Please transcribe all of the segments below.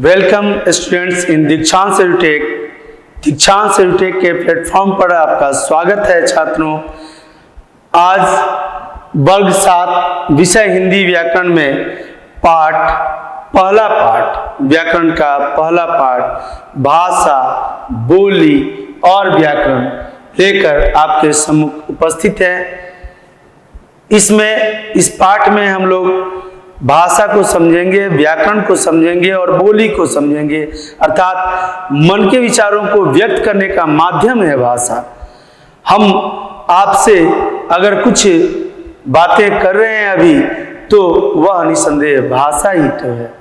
Welcome students in दीक्षांत edutech. दीक्षांत edutech के प्लेटफॉर्म पर आपका स्वागत है छात्रों। आज वर्ग 7 विषय हिंदी व्याकरण में पहला पाठ व्याकरण का पहला पाठ भाषा, बोली और व्याकरण लेकर आपके सम्मुख उपस्थित है। इस पाठ में हम लोग भाषा को समझेंगे, व्याकरण को समझेंगे और बोली को समझेंगे, अर्थात मन के विचारों को व्यक्त करने का माध्यम है भाषा। हम आपसे अगर कुछ बातें कर रहे हैं अभी, तो वह निसंदेह भाषा ही तो है।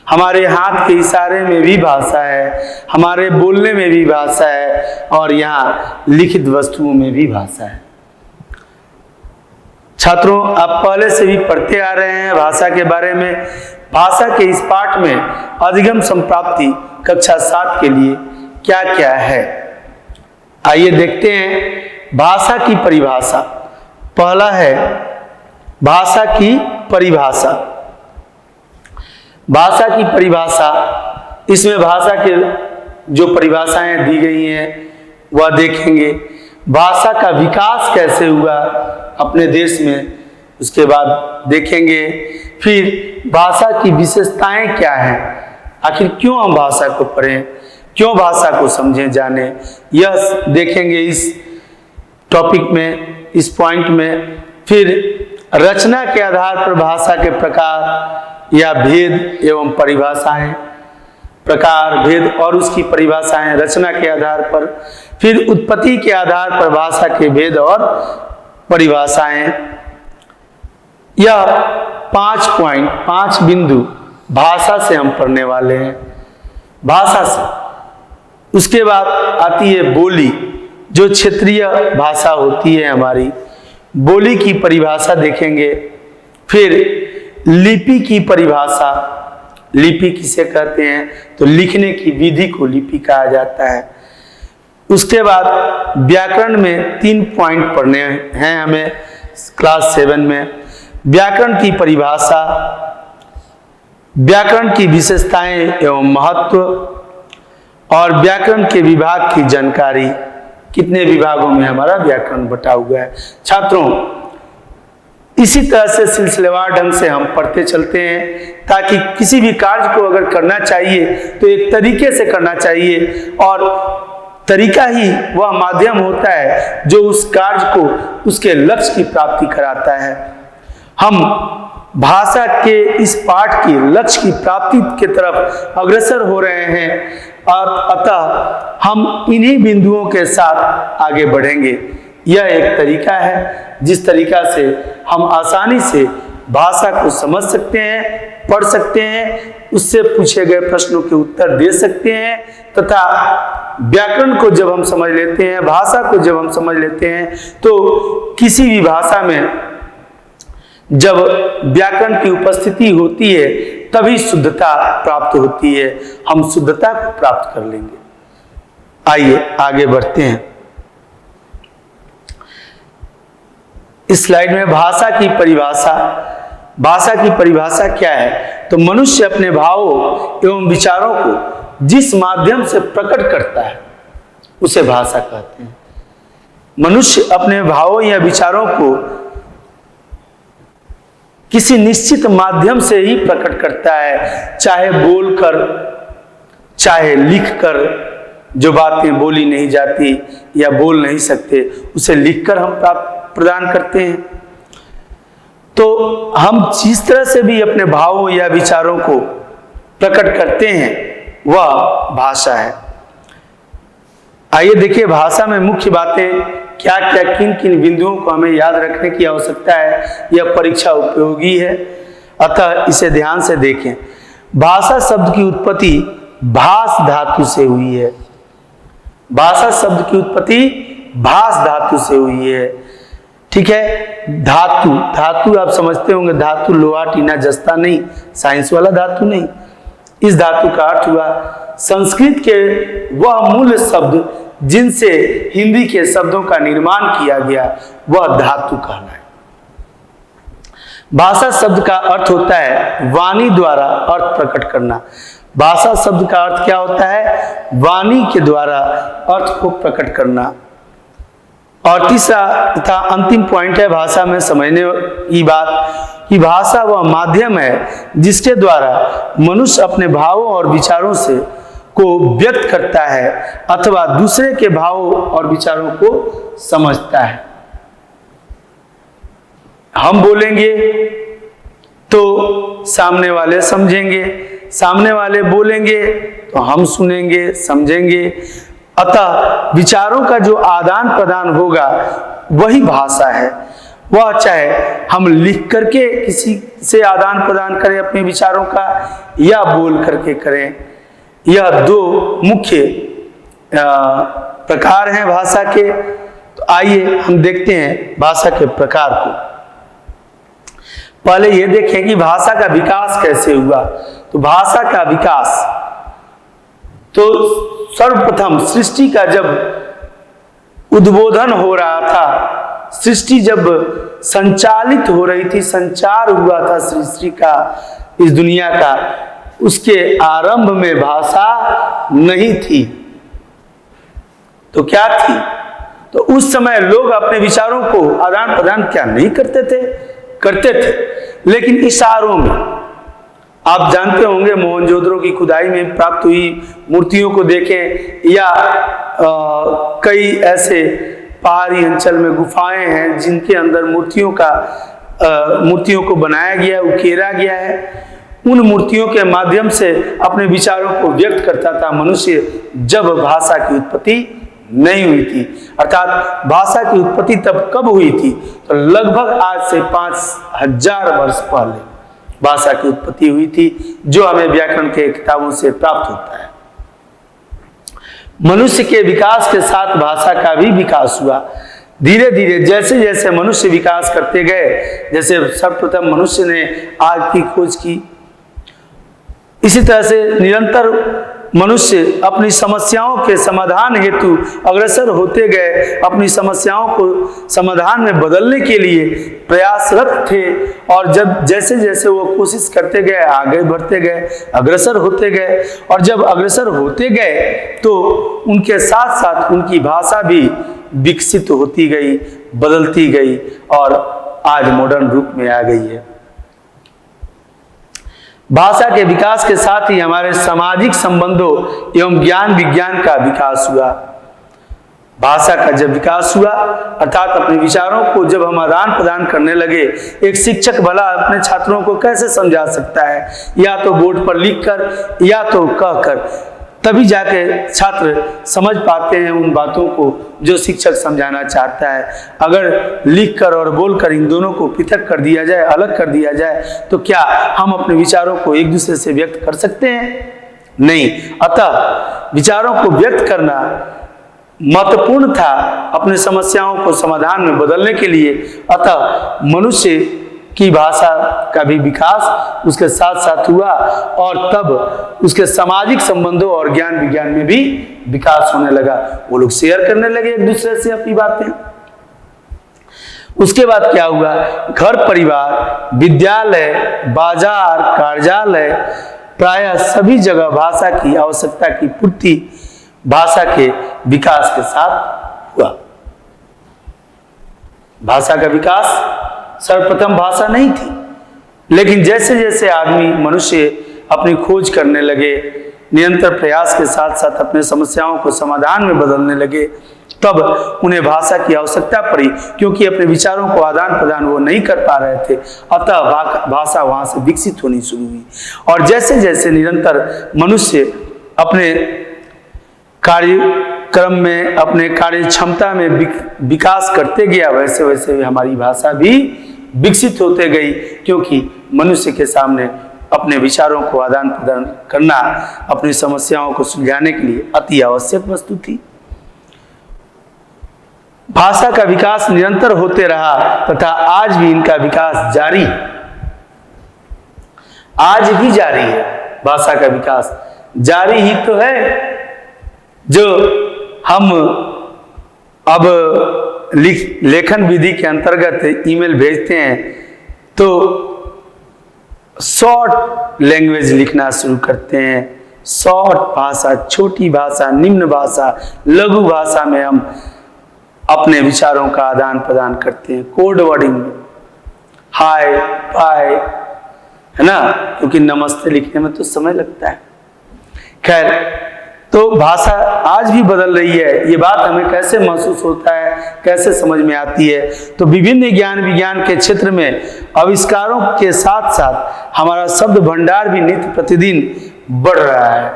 हमारे हाथ के इशारे में भी भाषा है, हमारे बोलने में भी भाषा है और यहाँ लिखित वस्तुओं में भी भाषा है। छात्रों, आप पहले से भी पढ़ते आ रहे हैं भाषा के बारे में। भाषा के इस पाठ में अधिगम संप्राप्ति कक्षा 7 के लिए क्या क्या है, आइए देखते हैं। भाषा की परिभाषा, पहला है भाषा की परिभाषा। भाषा की परिभाषा, इसमें भाषा के जो परिभाषाएं दी गई हैं वह देखेंगे। भाषा का विकास कैसे हुआ अपने देश में, उसके बाद देखेंगे। फिर भाषा की विशेषताएं क्या हैं, आखिर क्यों हम भाषा को पढ़ें, क्यों भाषा को समझें जाने, यह देखेंगे इस टॉपिक में, इस पॉइंट में। फिर रचना के आधार पर भाषा के प्रकार या भेद एवं परिभाषाएं, प्रकार भेद और उसकी परिभाषाएं रचना के आधार पर। फिर उत्पत्ति के आधार पर भाषा के भेद और परिभाषाएं। यह 5 पॉइंट, 5 बिंदु भाषा से हम पढ़ने वाले हैं, भाषा से। उसके बाद आती है बोली, जो क्षेत्रीय भाषा होती है हमारी। बोली की परिभाषा देखेंगे। फिर लिपि की परिभाषा, लिपि किसे कहते हैं, तो लिखने की विधि को लिपि कहा जाता है। उसके बाद व्याकरण में 3 पॉइंट पढ़ने हैं हमें क्लास 7 में। व्याकरण की परिभाषा, व्याकरण की विशेषताएं एवं महत्व और व्याकरण के विभाग की जानकारी। कितने विभागों में हमारा व्याकरण बटा हुआ है छात्रों। इसी तरह से सिलसिलेवार ढंग से हम पढ़ते चलते हैं, ताकि किसी भी कार्य को अगर करना चाहिए तो एक तरीके से करना चाहिए, और तरीका ही वह माध्यम होता है जो उस कार्य को उसके लक्ष्य की प्राप्ति कराता है। हम भाषा के इस पाठ के लक्ष्य की प्राप्ति की तरफ अग्रसर हो रहे हैं, और अतः हम इन्हीं बिंदुओं के साथ आगे बढ़ेंगे। यह एक तरीका है जिस तरीका से हम आसानी से भाषा को समझ सकते हैं, पढ़ सकते हैं, उससे पूछे गए प्रश्नों के उत्तर दे सकते हैं, तथा व्याकरण को जब हम समझ लेते हैं, भाषा को जब हम समझ लेते हैं, तो किसी भी भाषा में जब व्याकरण की उपस्थिति होती है तभी शुद्धता प्राप्त होती है। हम शुद्धता को प्राप्त कर लेंगे। आइए आगे बढ़ते हैं। इस स्लाइड में भाषा की परिभाषा, भाषा की परिभाषा क्या है, तो मनुष्य अपने भावों एवं विचारों को जिस माध्यम से प्रकट करता है उसे भाषा कहते हैं। मनुष्य अपने भावों या विचारों को किसी निश्चित माध्यम से ही प्रकट करता है, चाहे बोलकर, चाहे लिखकर। जो बातें बोली नहीं जाती या बोल नहीं सकते, उसे लिखकर हम प्रदान करते हैं। तो हम जिस तरह से भी अपने भावों या विचारों को प्रकट करते हैं वह भाषा है। आइए देखिए, भाषा में मुख्य बातें क्या क्या, किन किन बिंदुओं को हमें याद रखने की आवश्यकता है। यह परीक्षा उपयोगी है, अतः इसे ध्यान से देखें। भाषा शब्द की उत्पत्ति भाष धातु से हुई है। भाषा शब्द की उत्पत्ति भाष धातु से हुई है, ठीक है। धातु, धातु आप समझते होंगे, धातु लोहा टीना जस्ता नहीं, साइंस वाला धातु नहीं। इस धातु का अर्थ हुआ संस्कृत के वह मूल शब्द जिनसे हिंदी के शब्दों का निर्माण किया गया, वह धातु कहलाए। भाषा शब्द का अर्थ होता है वाणी द्वारा अर्थ प्रकट करना। भाषा शब्द का अर्थ क्या होता है? वाणी के द्वारा अर्थ को प्रकट करना। और तीसरा तथा अंतिम पॉइंट है भाषा में समझने की बात कि भाषा वह माध्यम है जिसके द्वारा मनुष्य अपने भावों और विचारों से को व्यक्त करता है अथवा दूसरे के भावों और विचारों को समझता है। हम बोलेंगे तो सामने वाले समझेंगे, सामने वाले बोलेंगे तो हम सुनेंगे, समझेंगे। अतः विचारों का जो आदान प्रदान होगा वही भाषा है। वह चाहे हम लिख करके किसी से आदान प्रदान करें अपने विचारों का या बोल करके करें। यह दो मुख्य प्रकार हैं भाषा के। तो आइए हम देखते हैं भाषा के प्रकार को। पहले ये देखें कि भाषा का विकास कैसे हुआ। तो भाषा का विकास तो सर्वप्रथम सृष्टि का जब उद्बोधन हो रहा था, सृष्टि जब संचालित हो रही थी, संचार हुआ था सृष्टि का, इस दुनिया का, उसके आरंभ में भाषा नहीं थी। तो क्या थी? तो उस समय लोग अपने विचारों को आदान प्रदान क्या नहीं करते थे? करते थे, लेकिन इशारों में। आप जानते होंगे मोहनजोदड़ो की खुदाई में प्राप्त हुई मूर्तियों को देखें या कई ऐसे पहाड़ी अंचल में गुफाएं हैं जिनके अंदर मूर्तियों को बनाया गया, उकेरा गया है। उन मूर्तियों के माध्यम से अपने विचारों को व्यक्त करता था मनुष्य, जब भाषा की उत्पत्ति नहीं हुई थी। अर्थात भाषा की उत्पत्ति तब कब हुई थी? तो लगभग आज से 5000 वर्ष पहले भाषा की उत्पत्ति हुई थी, जो हमें व्याकरण के किताबों से प्राप्त होता है। मनुष्य के विकास के साथ भाषा का भी विकास हुआ। धीरे धीरे जैसे जैसे मनुष्य विकास करते गए, जैसे सर्वप्रथम मनुष्य ने आग की खोज की, इसी तरह से निरंतर मनुष्य अपनी समस्याओं के समाधान हेतु अग्रसर होते गए, अपनी समस्याओं को समाधान में बदलने के लिए प्रयासरत थे। और जब जैसे जैसे वो कोशिश करते गए, आगे बढ़ते गए, अग्रसर होते गए, और जब अग्रसर होते गए तो उनके साथ साथ उनकी भाषा भी विकसित होती गई, बदलती गई और आज मॉडर्न रूप में आ गई है। भाषा के विकास के साथ ही हमारे सामाजिक संबंधों एवं ज्ञान विज्ञान का विकास हुआ। भाषा का जब विकास हुआ, अर्थात अपने विचारों को जब हम आदान प्रदान करने लगे, एक शिक्षक भला अपने छात्रों को कैसे समझा सकता है? या तो बोर्ड पर लिखकर या तो कहकर, तभी जाके छात्र समझ पाते हैं उन बातों को जो शिक्षक समझाना चाहता है। अगर लिखकर और बोलकर इन दोनों को पृथक कर दिया जाए, अलग कर दिया जाए, तो क्या हम अपने विचारों को एक दूसरे से व्यक्त कर सकते हैं? नहीं। अतः विचारों को व्यक्त करना महत्वपूर्ण था अपने समस्याओं को समाधान में बदलने के लिए। अतः मनुष्य की भाषा का भी विकास उसके साथ साथ हुआ और तब उसके सामाजिक संबंधों और ज्ञान विज्ञान में भी विकास होने लगा। वो लोग शेयर करने लगे एक दूसरे से अपनी बातें। उसके बाद क्या हुआ? घर परिवार, विद्यालय, बाजार, कार्यालय, प्रायः सभी जगह भाषा की आवश्यकता की पूर्ति भाषा के विकास के साथ हुआ। भाषा का विकास सर्वप्रथम भाषा नहीं थी, लेकिन जैसे जैसे आदमी मनुष्य अपनी खोज करने लगे, निरंतर प्रयास के साथ साथ अपने समस्याओं को समाधान में बदलने लगे, तब उन्हें भाषा की आवश्यकता पड़ी, क्योंकि अपने विचारों को आदान प्रदान वो नहीं कर पा रहे थे। अतः भाषा वहां से विकसित होनी शुरू हुई। और जैसे जैसे निरंतर मनुष्य अपने कार्यक्रम में, अपने कार्य क्षमता में विकास करते गया, वैसे वैसे हमारी भाषा भी विकसित होते गई, क्योंकि मनुष्य के सामने अपने विचारों को आदान प्रदान करना अपनी समस्याओं को सुलझाने के लिए अति आवश्यक वस्तु थी। भाषा का विकास निरंतर होते रहा तथा आज भी इनका विकास जारी है। आज भी जारी है। भाषा का विकास जारी ही तो है। जो हम अब लेखन विधि के अंतर्गत ईमेल भेजते हैं तो शॉर्ट लैंग्वेज लिखना शुरू करते हैं, शॉर्ट भाषा, छोटी भाषा, निम्न भाषा, लघु भाषा में हम अपने विचारों का आदान प्रदान करते हैं, कोड वर्डिंग में, हाय बाय, है ना, क्योंकि नमस्ते लिखने में तो समय लगता है। खैर, तो भाषा आज भी बदल रही है। ये बात हमें कैसे महसूस होता है, कैसे समझ में आती है? तो विभिन्न ज्ञान विज्ञान के क्षेत्र में आविष्कारों के साथ साथ हमारा शब्द भंडार भी नित्य प्रतिदिन बढ़ रहा है।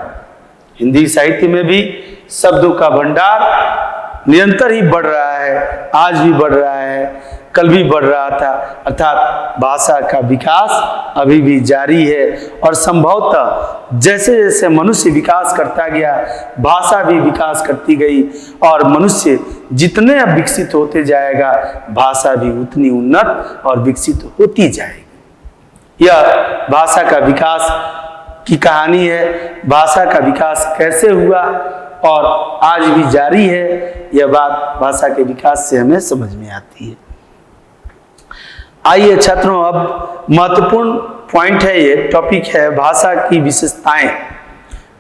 हिंदी साहित्य में भी शब्दों का भंडार निरंतर ही बढ़ रहा है, आज भी बढ़ रहा है, कल भी बढ़ रहा था। अर्थात भाषा का विकास अभी भी जारी है और संभवतः जैसे जैसे मनुष्य विकास करता गया, भाषा भी विकास करती गई और मनुष्य जितने अब विकसित होते जाएगा, भाषा भी उतनी उन्नत और विकसित होती जाएगी। यह भाषा का विकास की कहानी है। भाषा का विकास कैसे हुआ और आज भी जारी है, यह बात भाषा के विकास से हमें समझ में आती है। आइए छात्रों, अब महत्वपूर्ण पॉइंट है, ये टॉपिक है भाषा की विशेषताएं।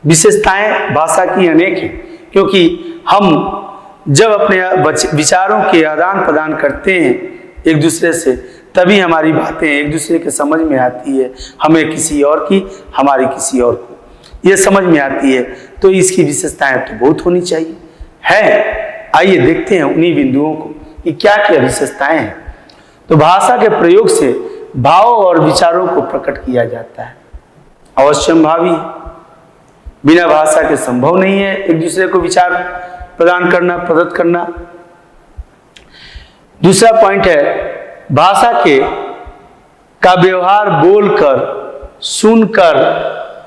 विशेषताएं भाषा की अनेक हैं, क्योंकि हम जब अपने विचारों के आदान प्रदान करते हैं एक दूसरे से, तभी हमारी बातें एक दूसरे के समझ में आती है, हमें किसी और की, हमारी किसी और को ये समझ में आती है। तो इसकी विशेषताएं तो बहुत होनी चाहिए है। आइए देखते हैं उन्हीं बिंदुओं को कि क्या क्या विशेषताएं हैं। तो भाषा के प्रयोग से भाव और विचारों को प्रकट किया जाता है। अवश्यंभावी, बिना भाषा के संभव नहीं है एक दूसरे को विचार प्रदान करना, प्रदत्त करना। दूसरा पॉइंट है, भाषा का व्यवहार बोलकर, सुनकर,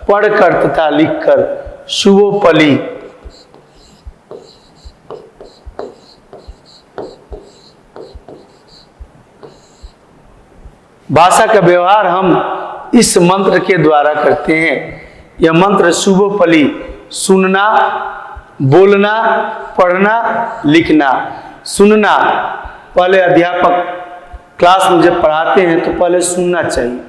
पढ़कर तथा लिखकर शुभोपली भाषा का व्यवहार हम इस मंत्र के द्वारा करते हैं। यह मंत्र शुभोपली, सुनना, बोलना, पढ़ना, लिखना। सुनना, पहले अध्यापक क्लास में जब पढ़ाते हैं तो पहले सुनना चाहिए।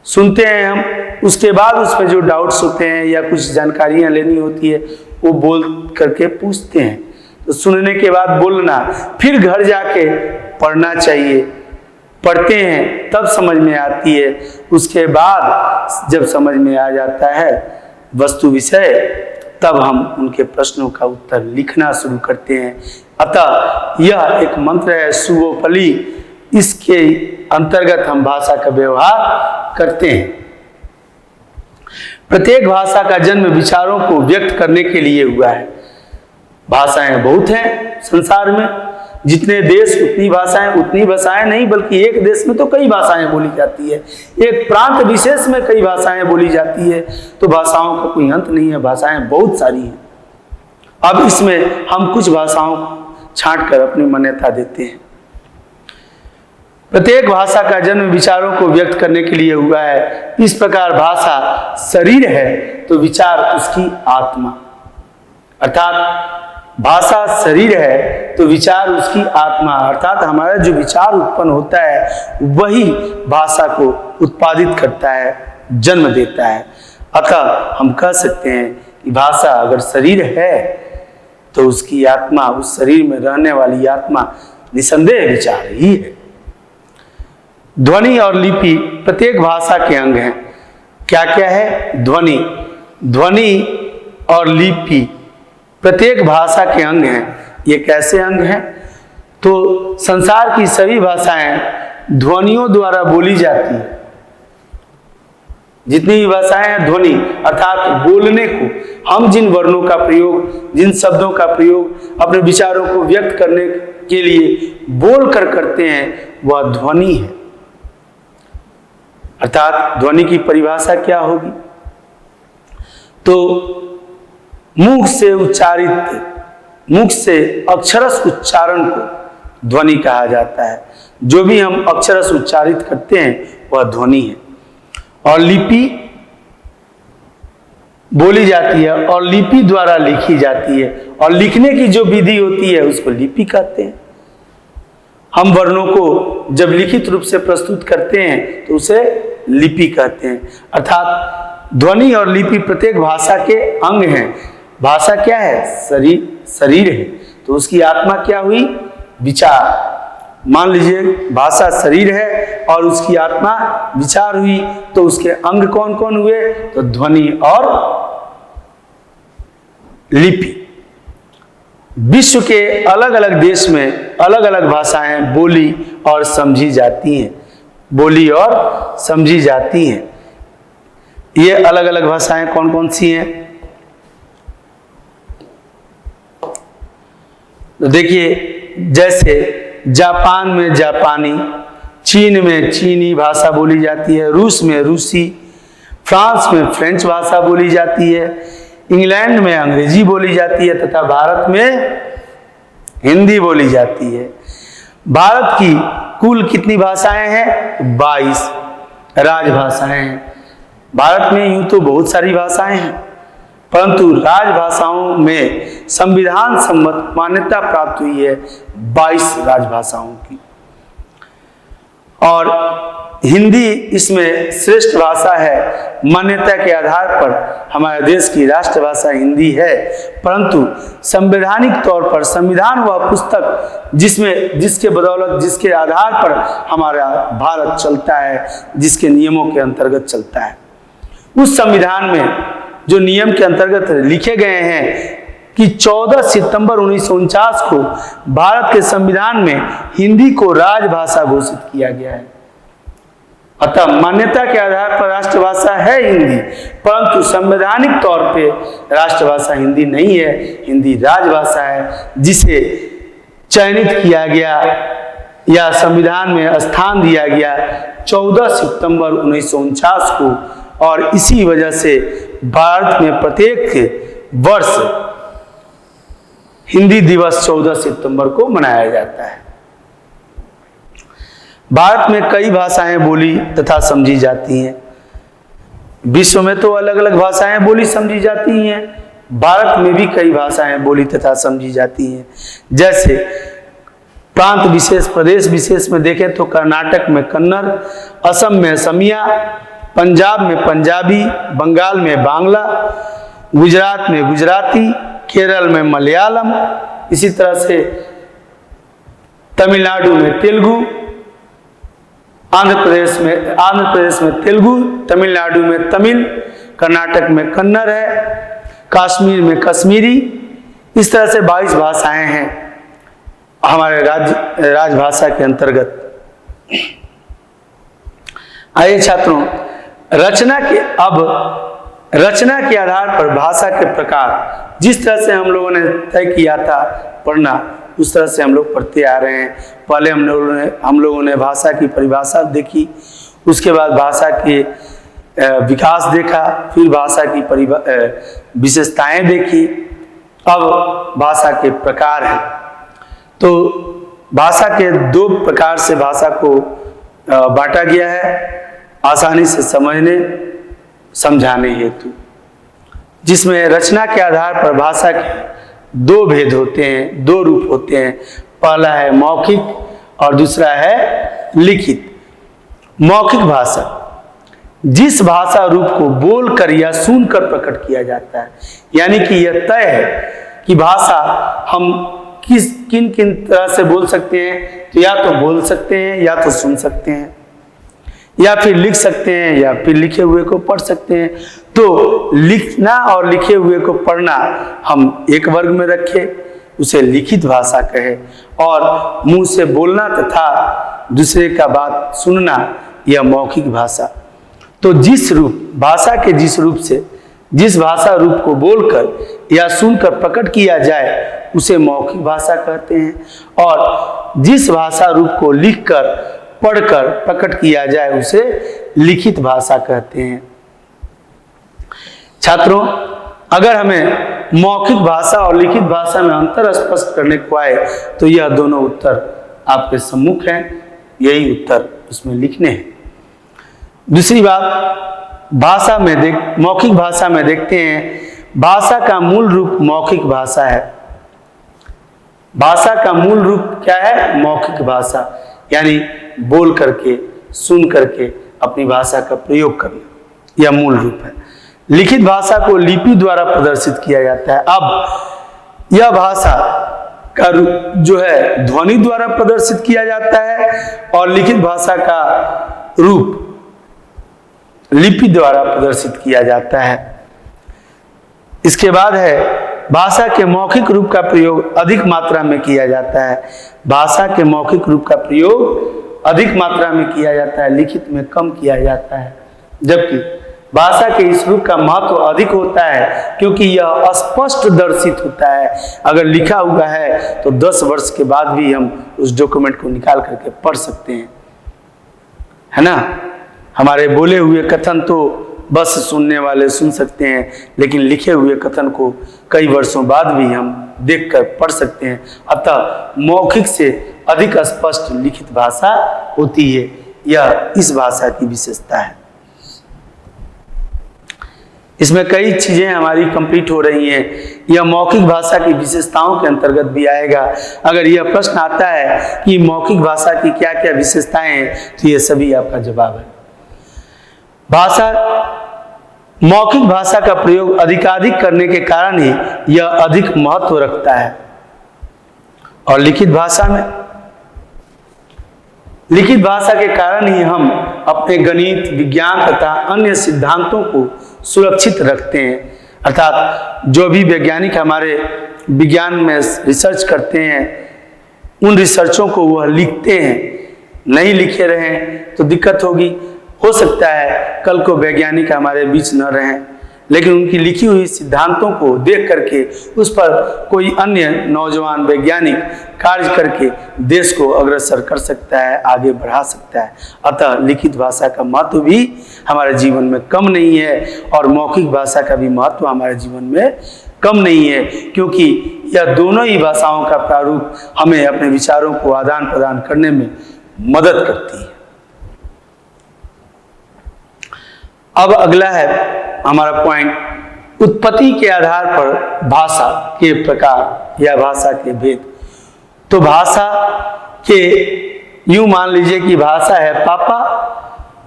सुनते हैं हम, उसके बाद उसमें जो डाउट्स होते हैं या कुछ जानकारियां लेनी होती है वो बोल करके पूछते हैं। तो सुनने के बाद बोलना, फिर घर जाके पढ़ना चाहिए। पढ़ते हैं तब समझ में आती है, उसके बाद जब समझ में आ जाता है वस्तु विषय, तब हम उनके प्रश्नों का उत्तर लिखना शुरू करते हैं। अतः यह एक मंत्र है शुभोपली, इसके अंतर्गत हम भाषा का व्यवहार करते हैं। प्रत्येक भाषा का जन्म विचारों को व्यक्त करने के लिए हुआ है। भाषाएं बहुत हैं संसार में, जितने देश उतनी भाषाएं, उतनी भाषाएं नहीं, बल्कि एक देश में तो कई भाषाएं बोली जाती है, एक प्रांत विशेष में कई भाषाएं बोली जाती है। तो भाषाओं का कोई अंत नहीं है, भाषाएं बहुत सारी हैं। अब इसमें हम कुछ भाषाओं को छांट कर अपनी मान्यता देते हैं। प्रत्येक भाषा का जन्म विचारों को व्यक्त करने के लिए हुआ है। इस प्रकार भाषा शरीर है तो विचार उसकी आत्मा, अर्थात भाषा शरीर है तो विचार उसकी आत्मा, अर्थात हमारा जो विचार उत्पन्न होता है वही भाषा को उत्पादित करता है, जन्म देता है। अतः हम कह सकते हैं कि भाषा अगर शरीर है तो उसकी आत्मा, उस शरीर में रहने वाली आत्मा निसंदेह विचार ही है। ध्वनि और लिपि प्रत्येक भाषा के अंग हैं। क्या क्या है? ध्वनि, ध्वनि और लिपि प्रत्येक भाषा के अंग हैं। ये कैसे अंग हैं? तो संसार की सभी भाषाएं ध्वनियों द्वारा बोली जाती है। जितनी भी भाषाएं हैं, ध्वनि अर्थात बोलने को, हम जिन वर्णों का प्रयोग, जिन शब्दों का प्रयोग अपने विचारों को व्यक्त करने के लिए बोल कर करते हैं, वह ध्वनि है। अर्थात ध्वनि की परिभाषा क्या होगी? तो मुख से उच्चारित, मुख से अक्षरस उच्चारण को ध्वनि कहा जाता है। जो भी हम अक्षरस उच्चारित करते हैं वह ध्वनि है। और लिपि बोली जाती है और लिपि द्वारा लिखी जाती है, और लिखने की जो विधि होती है उसको लिपि कहते हैं। हम वर्णों को जब लिखित रूप से प्रस्तुत करते हैं तो उसे लिपि कहते हैं। अर्थात ध्वनि और लिपि प्रत्येक भाषा के अंग हैं। भाषा क्या है? शरीर है, तो उसकी आत्मा क्या हुई? विचार। मान लीजिए भाषा शरीर है और उसकी आत्मा विचार हुई, तो उसके अंग कौन कौन हुए? तो ध्वनि और लिपि। विश्व के अलग अलग देश में अलग अलग भाषाएं बोली और समझी जाती हैं। बोली और समझी जाती हैं। ये अलग अलग भाषाएं कौन कौन सी हैं? तो देखिए, जैसे जापान में जापानी, चीन में चीनी भाषा बोली जाती है, रूस में रूसी, फ्रांस में फ्रेंच भाषा बोली जाती है, इंग्लैंड में अंग्रेजी बोली जाती है तथा भारत में हिंदी बोली जाती है। भारत की कुल कितनी भाषाएं हैं? 22 राजभाषाएं हैं। भारत में यूं तो बहुत सारी भाषाएं हैं, परंतु राजभाषाओं में संविधान सम्मत मान्यता प्राप्त हुई है 22 राजभाषाओं की, और हिंदी इसमें श्रेष्ठ भाषा है। मान्यता के आधार पर हमारे देश की राष्ट्रभाषा हिंदी है, परंतु संवैधानिक तौर पर संविधान वह पुस्तक जिसके बदौलत, जिसके आधार पर हमारा भारत चलता है, जिसके नियमों के अंतर्गत चलता है, उस संविधान में जो नियम के अंतर्गत लिखे गए हैं कि 14 सितंबर 1949 को भारत के संविधान में हिंदी को राजभाषा घोषित किया गया है। अतः मान्यता के आधार पर राष्ट्रभाषा है हिंदी, परंतु संवैधानिक तौर पे राष्ट्रभाषा हिंदी नहीं है, हिंदी राजभाषा है, जिसे चयनित किया गया या संविधान में स्थान दिया गया 14 सितंबर 1949 को, और इसी वजह से भारत में प्रत्येक वर्ष हिंदी दिवस 14 सितंबर को मनाया जाता है। भारत में कई भाषाएं बोली तथा समझी जाती हैं। विश्व में तो अलग अलग भाषाएं बोली समझी जाती हैं, भारत में भी कई भाषाएं बोली तथा समझी जाती हैं। जैसे प्रांत विशेष, प्रदेश विशेष में देखें तो कर्नाटक में कन्नड़, असम में असमिया, पंजाब में पंजाबी, बंगाल में बांग्ला, गुजरात में गुजराती, केरल में मलयालम, इसी तरह से तमिलनाडु में तेलुगु, आंध्र प्रदेश में तेलुगु, तमिलनाडु में तमिल, कर्नाटक में कन्नड़ है, कश्मीर में कश्मीरी। इस तरह से 22 भाषाएं हैं हमारे राजभाषा के अंतर्गत। आइए छात्रों, रचना के आधार पर भाषा के प्रकार, जिस तरह से हम लोगों ने तय किया था पढ़ना, उस तरह से हम लोग पढ़ते आ रहे हैं। पहले हम लोगों ने भाषा की परिभाषा देखी, उसके बाद भाषा के विकास देखा, फिर भाषा की विशेषताएं देखी, अब भाषा के प्रकार हैं। तो भाषा के 2 प्रकार से भाषा को बांटा गया है, आसानी से समझने समझाने हेतु, जिसमें रचना के आधार पर भाषा के 2 भेद होते हैं, 2 रूप होते हैं। पहला है मौखिक और दूसरा है लिखित। मौखिक भाषा, जिस भाषा रूप को बोलकर या सुनकर प्रकट किया जाता है, यानी कि यह तय है कि भाषा हम किन किन तरह से बोल सकते हैं। तो या तो बोल सकते हैं, या तो सुन सकते हैं, या फिर लिख सकते हैं, या फिर लिखे हुए को पढ़ सकते हैं। तो लिखना और लिखे हुए को पढ़ना हम एक वर्ग में रखें, उसे लिखित भाषा कहे, और मुंह से बोलना तथा दूसरे का बात सुनना यह मौखिक भाषा। तो जिस भाषा रूप को बोलकर या सुनकर प्रकट किया जाए उसे मौखिक भाषा कहते हैं, और जिस भाषा रूप को लिखकर पढ़कर प्रकट किया जाए उसे लिखित भाषा कहते हैं। छात्रों, अगर हमें मौखिक भाषा और लिखित भाषा में अंतर स्पष्ट करने को आए तो यह दोनों उत्तर आपके सम्मुख हैं, यही उत्तर उसमें लिखने हैं। दूसरी बात, मौखिक भाषा में देखते हैं, भाषा का मूल रूप मौखिक भाषा है। भाषा का मूल रूप क्या है? मौखिक भाषा, यानी बोल करके, सुन करके अपनी भाषा का प्रयोग करना, यह मूल रूप है। लिखित भाषा को लिपि द्वारा प्रदर्शित किया जाता है। अब यह भाषा का जो है ध्वनि द्वारा प्रदर्शित किया जाता है और लिखित भाषा का रूप लिपि द्वारा प्रदर्शित किया जाता है। इसके बाद है भाषा के मौखिक रूप का प्रयोग अधिक मात्रा में किया जाता है। भाषा के मौखिक रूप का प्रयोग अधिक मात्रा में किया जाता है, लिखित में कम किया जाता है। जबकि भाषा के इस रूप का महत्व अधिक होता है क्योंकि यह स्पष्ट दर्शित होता है। अगर लिखा हुआ है तो 10 वर्ष के बाद भी हम उस डॉक्यूमेंट को निकाल करके पढ़ सकते हैं, है ना। हमारे बोले हुए कथन तो बस सुनने वाले सुन सकते हैं, लेकिन लिखे हुए कथन को कई वर्षों बाद भी हम देखकर पढ़ सकते हैं। अतः मौखिक से अधिक स्पष्ट लिखित भाषा होती है। यह इस भाषा की विशेषता है। इसमें कई चीजें हमारी कंप्लीट हो रही हैं। यह मौखिक भाषा की विशेषताओं के अंतर्गत भी आएगा। अगर यह प्रश्न आता है कि मौखिक भाषा की क्या क्या विशेषताएं हैं, तो ये सभी आपका जवाब है। भाषा मौखिक भाषा का प्रयोग अधिकाधिक करने के कारण ही यह अधिक महत्व रखता है। और लिखित भाषा के कारण ही हम अपने गणित, विज्ञान तथा अन्य सिद्धांतों को सुरक्षित रखते हैं। अर्थात जो भी वैज्ञानिक हमारे विज्ञान में रिसर्च करते हैं, उन रिसर्चों को वह लिखते हैं। नहीं लिखे रहें तो दिक्कत होगी। हो सकता है कल को वैज्ञानिक हमारे बीच न रहें, लेकिन उनकी लिखी हुई सिद्धांतों को देख करके उस पर कोई अन्य नौजवान वैज्ञानिक कार्य करके देश को अग्रसर कर सकता है, आगे बढ़ा सकता है। अतः लिखित भाषा का महत्व भी हमारे जीवन में कम नहीं है और मौखिक भाषा का भी महत्व हमारे जीवन में कम नहीं है, क्योंकि यह दोनों ही भाषाओं का प्रारूप हमें अपने विचारों को आदान प्रदान करने में मदद करती है। अब अगला है हमारा पॉइंट, उत्पत्ति के आधार पर भाषा के प्रकार या भाषा के भेद। तो भाषा के यूं मान लीजिए कि भाषा है पापा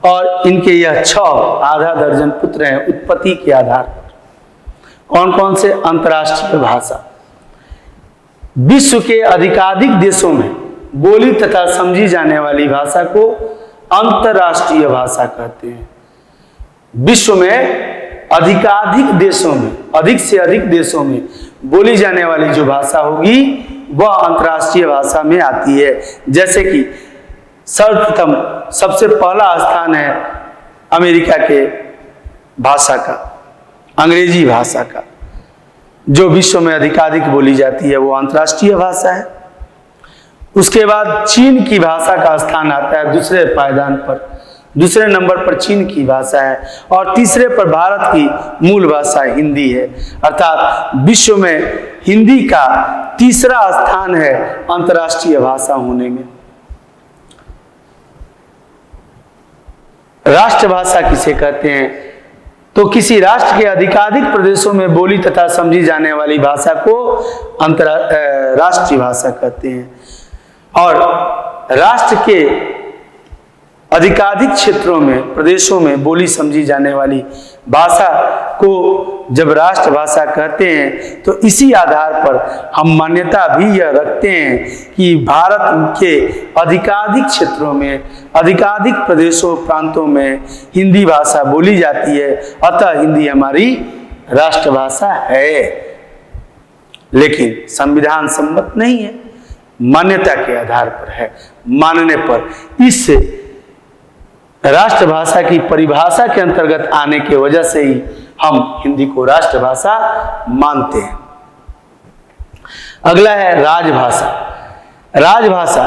और इनके यह 6 आधा दर्जन पुत्र हैं उत्पत्ति के आधार पर। कौन कौन से? अंतर्राष्ट्रीय भाषा। विश्व के अधिकाधिक देशों में बोली तथा समझी जाने वाली भाषा को अंतर्राष्ट्रीय भाषा कहते हैं। विश्व में अधिकाधिक देशों में, अधिक से अधिक देशों में बोली जाने वाली जो भाषा होगी वह अंतर्राष्ट्रीय भाषा में आती है। जैसे कि सर्वप्रथम सबसे पहला स्थान है अमेरिका के भाषा का, अंग्रेजी भाषा का, जो विश्व में अधिकाधिक बोली जाती है वो अंतर्राष्ट्रीय भाषा है। उसके बाद चीन की भाषा का स्थान आता है दूसरे पायदान पर, दूसरे नंबर पर चीन की भाषा है और तीसरे पर भारत की मूल भाषा हिंदी है। अर्थात विश्व में हिंदी का तीसरा स्थान है अंतर्राष्ट्रीय भाषा होने में। राष्ट्रभाषा किसे कहते हैं? तो किसी राष्ट्र के अधिकाधिक प्रदेशों में बोली तथा समझी जाने वाली भाषा को राष्ट्रीय भाषा कहते हैं। और राष्ट्र के अधिकाधिक क्षेत्रों में, प्रदेशों में बोली समझी जाने वाली भाषा को जब राष्ट्रभाषा कहते हैं तो इसी आधार पर हम मान्यता भी यह रखते हैं कि भारत के अधिकाधिक क्षेत्रों में, अधिकाधिक प्रदेशों प्रांतों में हिंदी भाषा बोली जाती है। अतः हिंदी हमारी राष्ट्रभाषा है, लेकिन संविधान सम्मत नहीं है, मान्यता के आधार पर है। मानने पर इस राष्ट्रभाषा की परिभाषा के अंतर्गत आने की वजह से ही हम हिंदी को राष्ट्रभाषा मानते हैं। अगला है राजभाषा। राजभाषा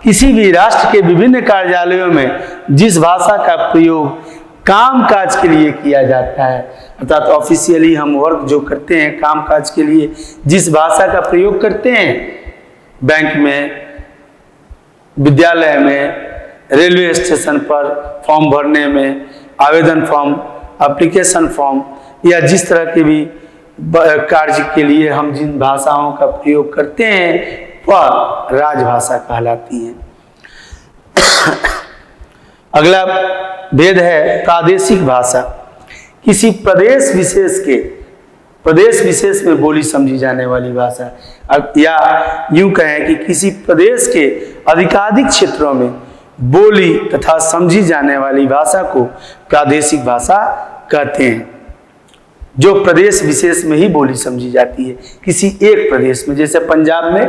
किसी भी राष्ट्र के विभिन्न कार्यालयों में जिस भाषा का प्रयोग कामकाज के लिए किया जाता है, अर्थात ऑफिशियली हम वर्क जो करते हैं कामकाज के लिए जिस भाषा का प्रयोग करते हैं, बैंक में, विद्यालय में, रेलवे स्टेशन पर फॉर्म भरने में, आवेदन फॉर्म, एप्लीकेशन फॉर्म या जिस तरह के भी कार्य के लिए हम जिन भाषाओं का प्रयोग करते हैं वह राजभाषा कहलाती है। अगला भेद है प्रादेशिक भाषा। किसी प्रदेश विशेष में बोली समझी जाने वाली भाषा, या यूं कहें कि किसी प्रदेश के अधिकाधिक क्षेत्रों में बोली तथा समझी जाने वाली भाषा को प्रादेशिक भाषा कहते हैं, जो प्रदेश विशेष में ही बोली समझी जाती है। किसी एक प्रदेश में, जैसे पंजाब में,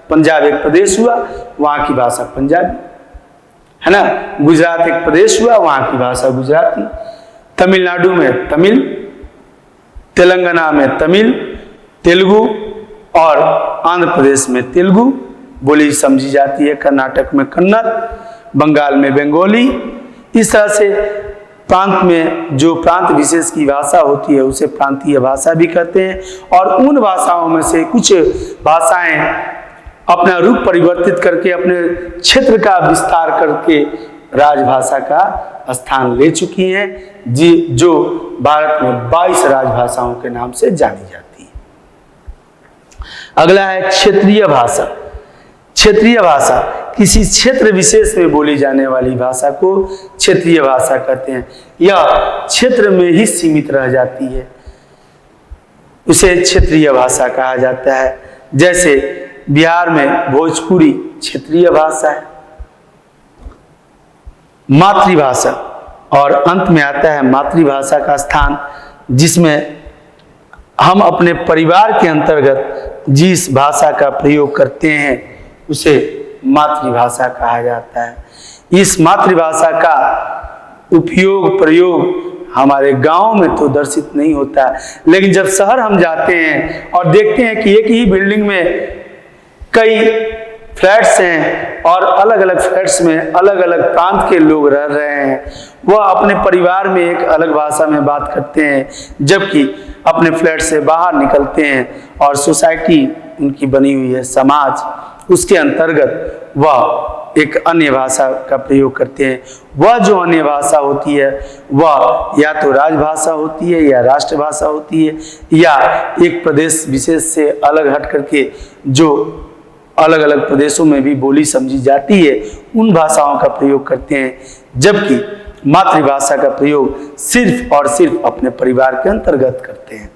पंजाब एक प्रदेश हुआ, वहाँ की भाषा पंजाबी है ना। गुजरात एक प्रदेश हुआ, वहाँ की भाषा गुजराती। तमिलनाडु में तमिल, तेलंगाना में तमिल, तेलुगु और आंध्र प्रदेश में तेलुगु बोली समझी जाती है। कर्नाटक में कन्नड़, बंगाल में बंगाली। इस तरह से प्रांत में जो प्रांत विशेष की भाषा होती है उसे प्रांतीय भाषा भी कहते हैं। और उन भाषाओं में से कुछ भाषाएं अपना रूप परिवर्तित करके अपने क्षेत्र का विस्तार करके राजभाषा का स्थान ले चुकी हैं, जो भारत में 22 राजभाषाओं के नाम से जानी जाती है। अगला है क्षेत्रीय भाषा। क्षेत्रीय भाषा किसी क्षेत्र विशेष में बोली जाने वाली भाषा को क्षेत्रीय भाषा कहते हैं। यह क्षेत्र में ही सीमित रह जाती है, उसे क्षेत्रीय भाषा कहा जाता है। जैसे बिहार में भोजपुरी क्षेत्रीय भाषा है। मातृभाषा, और अंत में आता है मातृभाषा का स्थान, जिसमें हम अपने परिवार के अंतर्गत जिस भाषा का प्रयोग करते हैं उसे मातृभाषा कहा जाता है। इस मातृभाषा का उपयोग प्रयोग हमारे गांव में तो दर्शित नहीं होता, लेकिन जब शहर हम जाते हैं और देखते हैं कि एक ही बिल्डिंग में कई फ्लैट्स हैं और अलग अलग फ्लैट्स में अलग अलग प्रांत के लोग रह रहे हैं, वह अपने परिवार में एक अलग भाषा में बात करते हैं, जबकि अपने फ्लैट से बाहर निकलते हैं और सोसाइटी उनकी बनी हुई है, समाज, उसके अंतर्गत वह एक अन्य भाषा का प्रयोग करते हैं। वह जो अन्य भाषा होती है वह या तो राजभाषा होती है या राष्ट्रभाषा होती है, या एक प्रदेश विशेष से अलग हट करके जो अलग अलग प्रदेशों में भी बोली समझी जाती है उन भाषाओं का प्रयोग करते हैं, जबकि मातृभाषा का प्रयोग सिर्फ और सिर्फ अपने परिवार के अंतर्गत करते हैं।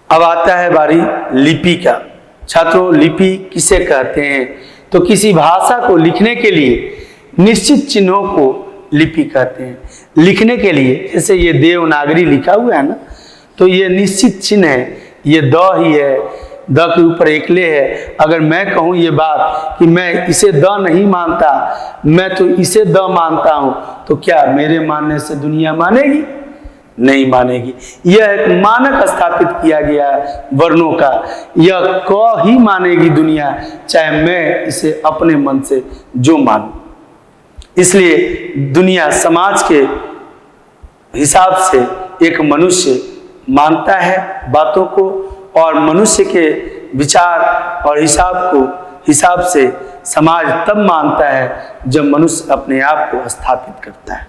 अब आता है बारी लिपि का। छात्रों, लिपि किसे कहते हैं? तो किसी भाषा को लिखने के लिए निश्चित चिन्हों को लिपि कहते हैं। लिखने के लिए, जैसे ये देवनागरी लिखा हुआ है ना, तो ये निश्चित चिन्ह है, ये द ही है, द के ऊपर एकले है। अगर मैं कहूँ ये बात कि मैं इसे द नहीं मानता, मैं तो इसे द मानता हूँ, तो क्या मेरे मानने से दुनिया मानेगी? नहीं मानेगी। यह एक मानक स्थापित किया गया वर्णों का, यह क ही मानेगी दुनिया, चाहे मैं इसे अपने मन से जो मानूं। इसलिए दुनिया समाज के हिसाब से एक मनुष्य मानता है बातों को, और मनुष्य के विचार और हिसाब से समाज तब मानता है जब मनुष्य अपने आप को स्थापित करता है।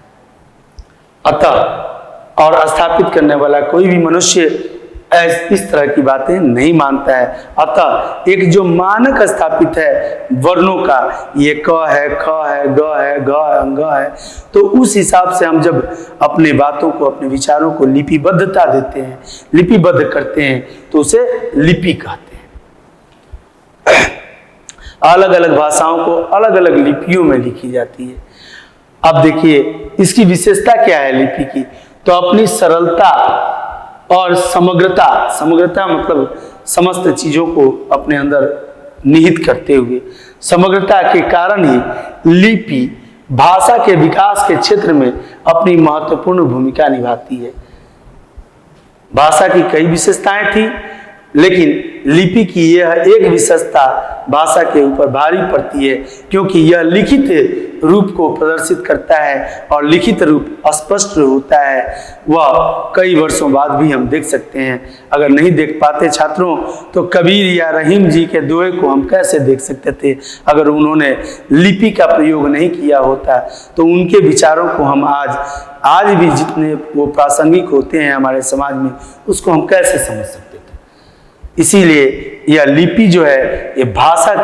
अतः और स्थापित करने वाला कोई भी मनुष्य इस तरह की बातें नहीं मानता है। अतः एक जो मानक स्थापित है वर्णों का, ये क है, ख है, ग है, घ है, अंग है, तो उस हिसाब से हम जब अपने बातों को, अपने विचारों को लिपिबद्धता देते हैं, लिपिबद्ध करते हैं, तो उसे लिपि कहते हैं। अलग अलग भाषाओं को अलग अलग लिपियों में लिखी जाती है। अब देखिए इसकी विशेषता क्या है लिपि की, तो अपनी सरलता और समग्रता मतलब समस्त चीजों को अपने अंदर निहित करते हुए, समग्रता के कारण ही लिपि भाषा के विकास के क्षेत्र में अपनी महत्वपूर्ण भूमिका निभाती है। भाषा की कई विशेषताएं थी, लेकिन लिपि की यह एक विशेषता भाषा के ऊपर भारी पड़ती है, क्योंकि यह लिखित रूप को प्रदर्शित करता है और लिखित रूप स्पष्ट होता है। वह कई वर्षों बाद भी हम देख सकते हैं। अगर नहीं देख पाते छात्रों, तो कबीर या रहीम जी के दोहे को हम कैसे देख सकते थे? अगर उन्होंने लिपि का प्रयोग नहीं किया होता तो उनके विचारों को हम आज भी जितने वो प्रासंगिक होते हैं हमारे समाज में, उसको हम कैसे समझ सकते थे? इसीलिए यह लिपि जो है, ये भाषा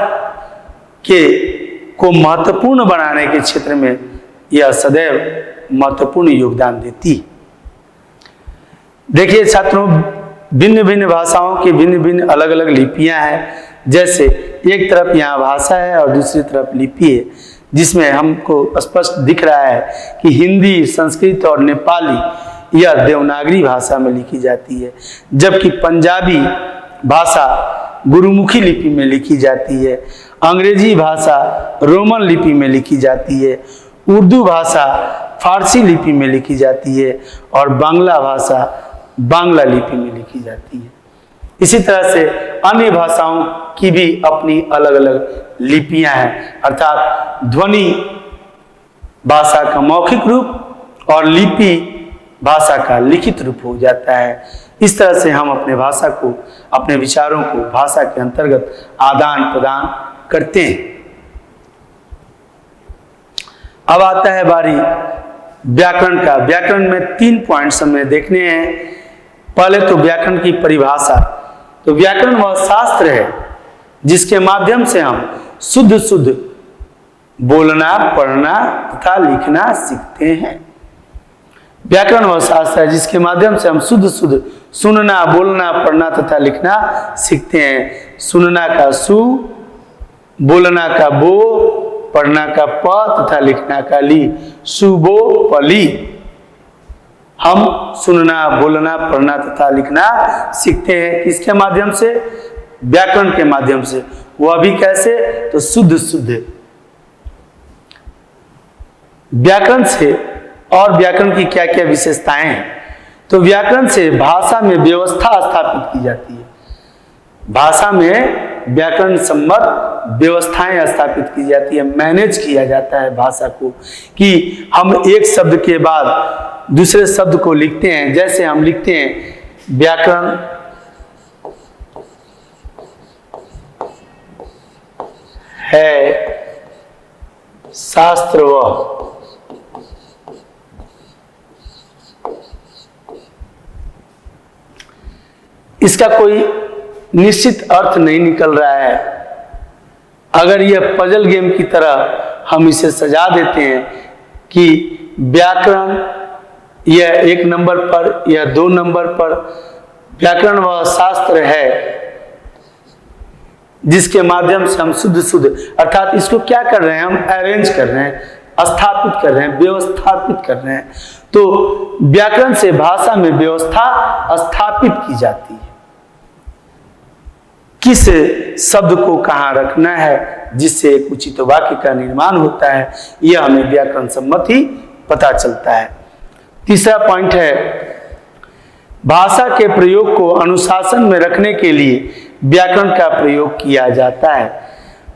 को महत्वपूर्ण बनाने के क्षेत्र में यह सदैव महत्वपूर्ण योगदान देती है। देखिए छात्रों, भिन्न भिन्न भाषाओं की भिन्न भिन्न अलग अलग लिपियां हैं। जैसे एक तरफ यहाँ भाषा है और दूसरी तरफ लिपि है, जिसमें हमको स्पष्ट दिख रहा है कि हिंदी, संस्कृत और नेपाली यह देवनागरी भाषा में लिखी जाती है, जबकि पंजाबी भाषा गुरुमुखी लिपि में लिखी जाती है, अंग्रेजी भाषा रोमन लिपि में लिखी जाती है, उर्दू भाषा फारसी लिपि में लिखी जाती है और बांग्ला भाषा बांग्ला लिपि में लिखी जाती है। इसी तरह से अन्य भाषाओं की भी अपनी अलग अलग लिपियां हैं, अर्थात ध्वनि भाषा का मौखिक रूप और लिपि भाषा का लिखित रूप हो जाता है। इस तरह से हम अपने भाषा को, अपने विचारों को भाषा के अंतर्गत आदान प्रदान करते हैं। अब आता है बारी व्याकरण का। व्याकरण में 3 पॉइंट्स हमें देखने हैं। पहले तो व्याकरण की परिभाषा। तो व्याकरण वह शास्त्र है जिसके माध्यम से हम शुद्ध शुद्ध बोलना, पढ़ना तथा लिखना सीखते हैं। व्याकरण वह शास्त्र है जिसके माध्यम से हम शुद्ध शुद्ध सुनना, बोलना, पढ़ना तथा लिखना सीखते हैं। सुनना का सु, बोलना का बो, पढ़ना का प तथा लिखना का ली, सुबो पली। हम सुनना, बोलना, पढ़ना तथा लिखना सीखते हैं किसके माध्यम से? व्याकरण के माध्यम से। वह भी कैसे? तो शुद्ध शुद्ध। व्याकरण से और व्याकरण की क्या क्या विशेषताएं हैं? तो व्याकरण से भाषा में व्यवस्था स्थापित की जाती है। भाषा में व्याकरण सम्मत व्यवस्थाएं स्थापित की जाती है, मैनेज किया जाता है भाषा को, कि हम एक शब्द के बाद दूसरे शब्द को लिखते हैं। जैसे हम लिखते हैं व्याकरण है शास्त्र व इसका कोई निश्चित अर्थ नहीं निकल रहा है। अगर यह पजल गेम की तरह हम इसे सजा देते हैं कि व्याकरण यह 1 नंबर पर या 2 नंबर पर, व्याकरण वह शास्त्र है जिसके माध्यम से हम शुद्ध शुद्ध, अर्थात इसको क्या कर रहे हैं? हम अरेंज कर रहे हैं, स्थापित कर रहे हैं, व्यवस्थापित कर रहे हैं। तो व्याकरण से भाषा में व्यवस्था स्थापित की जाती है। किस शब्द को कहाँ रखना है जिससे एक उचित वाक्य का निर्माण होता है, यह हमें व्याकरण सम्मत ही पता चलता है। तीसरा पॉइंट है, भाषा के प्रयोग को अनुशासन में रखने के लिए व्याकरण का प्रयोग किया जाता है।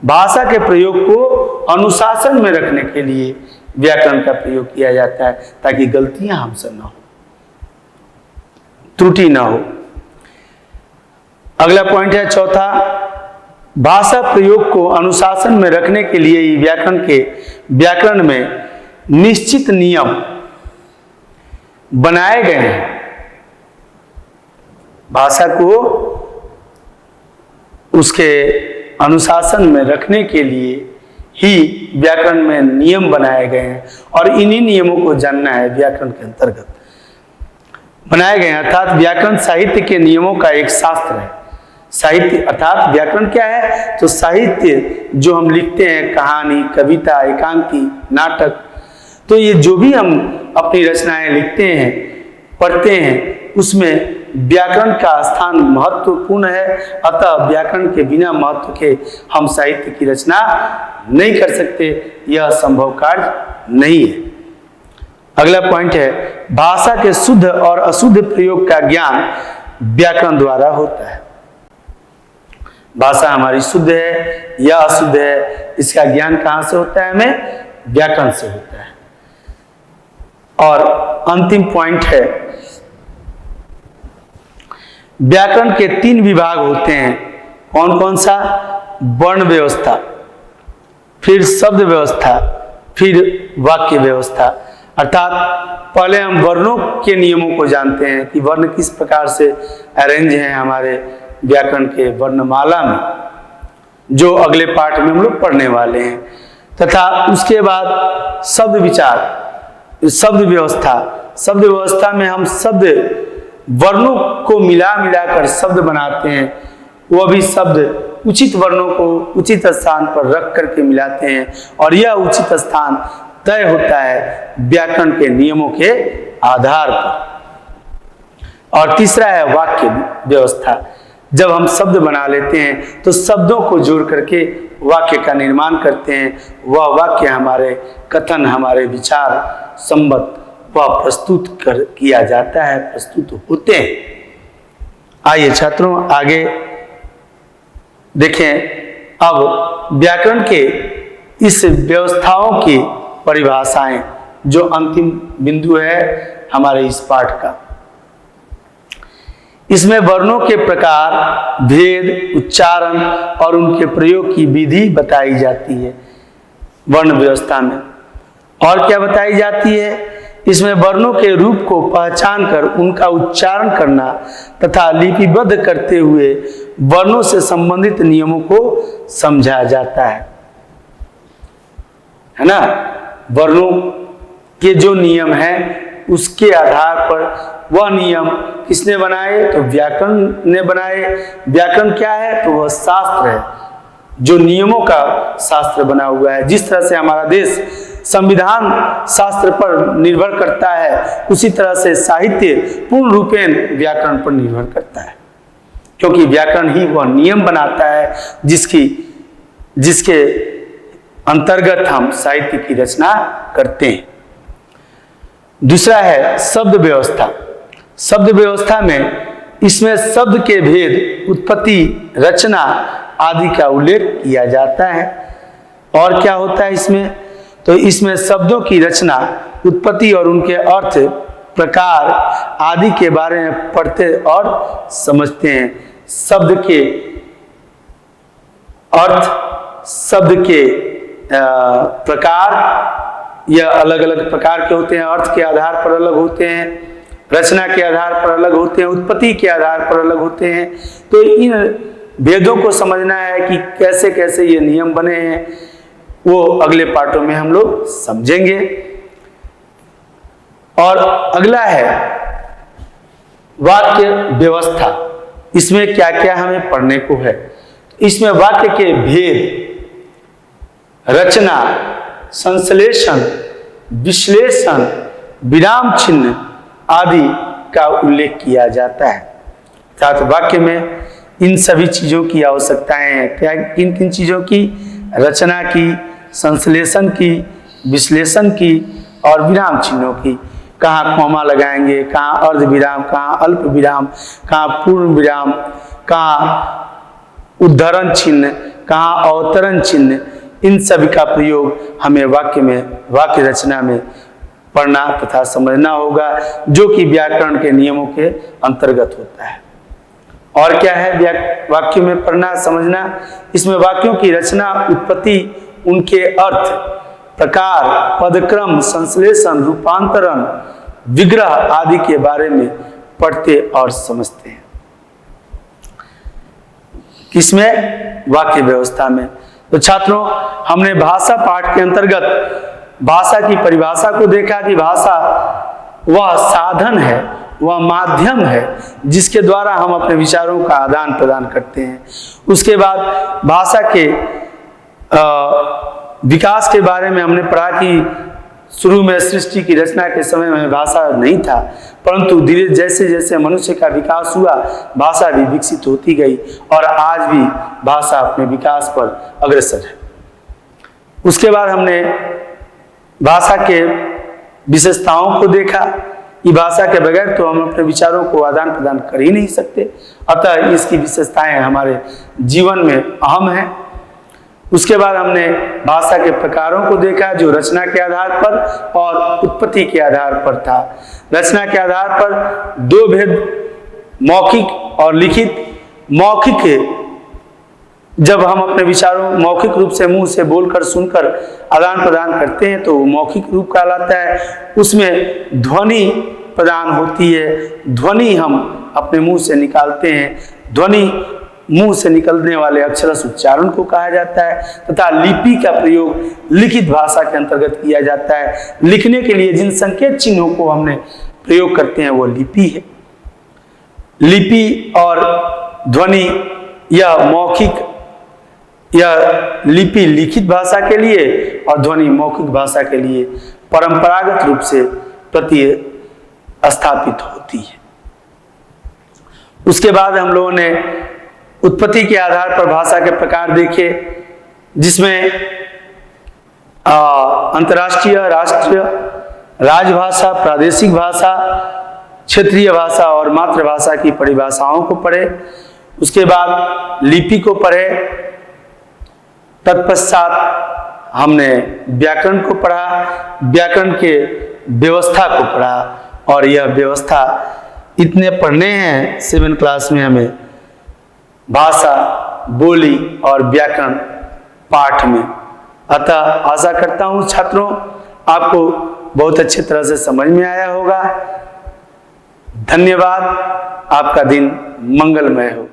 भाषा के प्रयोग को अनुशासन में रखने के लिए व्याकरण का प्रयोग किया जाता है, ताकि गलतियां हमसे न हो, त्रुटि न हो। अगला पॉइंट है चौथा, भाषा प्रयोग को अनुशासन में रखने के लिए ही व्याकरण में निश्चित नियम बनाए गए हैं। भाषा को उसके अनुशासन में रखने के लिए ही व्याकरण में नियम बनाए गए हैं, और इन्हीं नियमों को जानना है व्याकरण के अंतर्गत बनाए गए हैं। अर्थात व्याकरण साहित्य के नियमों का एक शास्त्र है। साहित्य अर्थात व्याकरण क्या है? तो साहित्य जो हम लिखते हैं, कहानी, कविता, एकांकी, नाटक, तो ये जो भी हम अपनी रचनाएं लिखते हैं, पढ़ते हैं, उसमें व्याकरण का स्थान महत्वपूर्ण है। अतः व्याकरण के बिना महत्व के हम साहित्य की रचना नहीं कर सकते, यह संभव कार्य नहीं है। अगला पॉइंट है, भाषा के शुद्ध और अशुद्ध प्रयोग का ज्ञान व्याकरण द्वारा होता है। भाषा हमारी शुद्ध है या अशुद्ध है, इसका ज्ञान कहां से होता है? हमें व्याकरण से होता है। और अंतिम पॉइंट है, व्याकरण के 3 विभाग होते हैं। कौन कौन सा? वर्ण व्यवस्था, फिर शब्द व्यवस्था, फिर वाक्य व्यवस्था। अर्थात पहले हम वर्णों के नियमों को जानते हैं कि वर्ण किस प्रकार से अरेंज हैं हमारे व्याकरण के वर्णमाला में, जो अगले पाठ में हम लोग पढ़ने वाले हैं। तथा उसके बाद शब्द विचार, शब्द व्यवस्था। शब्द व्यवस्था में हम शब्द वर्णों को मिला मिलाकर शब्द बनाते हैं, वह भी शब्द उचित वर्णों को उचित स्थान पर रख करके मिलाते हैं, और यह उचित स्थान तय होता है व्याकरण के नियमों के आधार पर। और तीसरा है वाक्य व्यवस्था। जब हम शब्द बना लेते हैं तो शब्दों को जोड़ करके वाक्य का निर्माण करते हैं, वह वाक्य हमारे कथन, हमारे विचार संबत वह प्रस्तुत किया जाता है, प्रस्तुत होते हैं। आइए छात्रों आगे देखें। अब व्याकरण के इस व्यवस्थाओं की परिभाषाएं, जो अंतिम बिंदु है हमारे इस पाठ का। इसमें वर्णों के प्रकार, भेद, उच्चारण और उनके प्रयोग की विधि बताई जाती है वर्ण व्यवस्था में। और क्या बताई जाती है? इसमें वर्णों के रूप को पहचान कर उनका उच्चारण करना तथा लिपिबद्ध करते हुए वर्णों से संबंधित नियमों को समझा जाता है ना। वर्णों के जो नियम हैं उसके आधार पर वह नियम किसने बनाए? तो व्याकरण ने बनाए। व्याकरण क्या है? तो वह शास्त्र है, जो नियमों का शास्त्र बना हुआ है। जिस तरह से हमारा देश संविधान शास्त्र पर निर्भर करता है, उसी तरह से साहित्य पूर्ण रूपेण व्याकरण पर निर्भर करता है, क्योंकि व्याकरण ही वह नियम बनाता है जिसके अंतर्गत हम साहित्य की रचना करते हैं। दूसरा है शब्द व्यवस्था। शब्द व्यवस्था में इसमें शब्द के भेद, उत्पत्ति, रचना आदि का उल्लेख किया जाता है। और क्या होता है इसमें? तो इसमें शब्दों की रचना, उत्पत्ति और उनके अर्थ, प्रकार आदि के बारे में पढ़ते और समझते हैं। शब्द के अर्थ, शब्द के प्रकार, यह अलग अलग प्रकार के होते हैं। अर्थ के आधार पर अलग होते हैं, रचना के आधार पर अलग होते हैं, उत्पत्ति के आधार पर अलग होते हैं। तो इन भेदों को समझना है कि कैसे कैसे ये नियम बने हैं, वो अगले पाठों में हम लोग समझेंगे। और अगला है वाक्य व्यवस्था। इसमें क्या क्या हमें पढ़ने को है? इसमें वाक्य के भेद, रचना, संश्लेषण, विश्लेषण, विराम चिन्ह आदि का उल्लेख किया जाता है। अर्थात वाक्य में इन सभी चीजों की आवश्यकताएं हैं। क्या? किन किन चीजों की? रचना की, संश्लेषण की, विश्लेषण की और विराम चिन्हों की। कहाँ कॉमा लगाएंगे, कहाँ अर्ध विराम, कहाँ अल्प विराम, कहाँ पूर्ण विराम, कहाँ उद्धरण चिन्ह, कहाँ अवतरण चिन्ह, इन सभी का प्रयोग हमें वाक्य में, वाक्य रचना में पढ़ना तथा समझना होगा, जो कि व्याकरण के नियमों के अंतर्गत होता है। और क्या है वाक्य में पढ़ना समझना? इसमें वाक्यों की रचना, उत्पत्ति, उनके अर्थ, प्रकार, पदक्रम, संश्लेषण, रूपांतरण, विग्रह आदि के बारे में पढ़ते और समझते हैं। किसमें? वाक्य व्यवस्था में। तो छात्रों, हमने भाषा पाठ के अंतर्गत भाषा की परिभाषा को देखा कि भाषा वह साधन है, वह माध्यम है जिसके द्वारा हम अपने विचारों का आदान प्रदान करते हैं। उसके बाद भाषा के विकास के बारे में हमने पढ़ा कि शुरू में सृष्टि की रचना के समय में भाषा नहीं था, परंतु धीरे जैसे जैसे मनुष्य का विकास हुआ, भाषा भी विकसित होती गई और आज भी भाषा अपने विकास पर अग्रसर है। उसके बाद हमने भाषा के विशेषताओं को देखा कि भाषा के बगैर तो हम अपने विचारों को आदान प्रदान कर ही नहीं सकते, अतः इसकी विशेषताएं हमारे जीवन में अहम है। उसके बाद हमने भाषा के प्रकारों को देखा, जो रचना के आधार पर और उत्पत्ति के आधार पर था। रचना के आधार पर दो भेद, मौखिक और लिखित। मौखिक, जब हम अपने विचारों मौखिक रूप से मुंह से बोलकर सुनकर आदान प्रदान करते हैं तो वो मौखिक रूप कहलाता है। उसमें ध्वनि प्रदान होती है, ध्वनि हम अपने मुंह से निकालते हैं। ध्वनि मुंह से निकलने वाले अक्षरश उच्चारण को कहा जाता है, तथा लिपि का प्रयोग लिखित भाषा के अंतर्गत किया जाता है। लिखने के लिए जिन संकेत चिन्हों को हमने प्रयोग करते हैं वो लिपि है। लिपि और ध्वनि या मौखिक या लिपि लिखित भाषा के लिए और ध्वनि मौखिक भाषा के लिए परंपरागत रूप से प्रतिस्थापित होती है। उसके बाद हम लोगों ने उत्पत्ति के आधार पर भाषा के प्रकार देखे, जिसमें अंतर्राष्ट्रीय, राष्ट्रीय, राजभाषा, प्रादेशिक भाषा, क्षेत्रीय भाषा और मातृभाषा की परिभाषाओं को पढ़े। उसके बाद लिपि को पढ़े। तत्पश्चात हमने व्याकरण को पढ़ा, व्याकरण के व्यवस्था को पढ़ा, और यह व्यवस्था इतने पढ़ने हैं 7 क्लास में हमें, भाषा, बोली और व्याकरण पाठ में। अतः आशा करता हूँ छात्रों आपको बहुत अच्छी तरह से समझ में आया होगा। धन्यवाद। आपका दिन मंगलमय हो।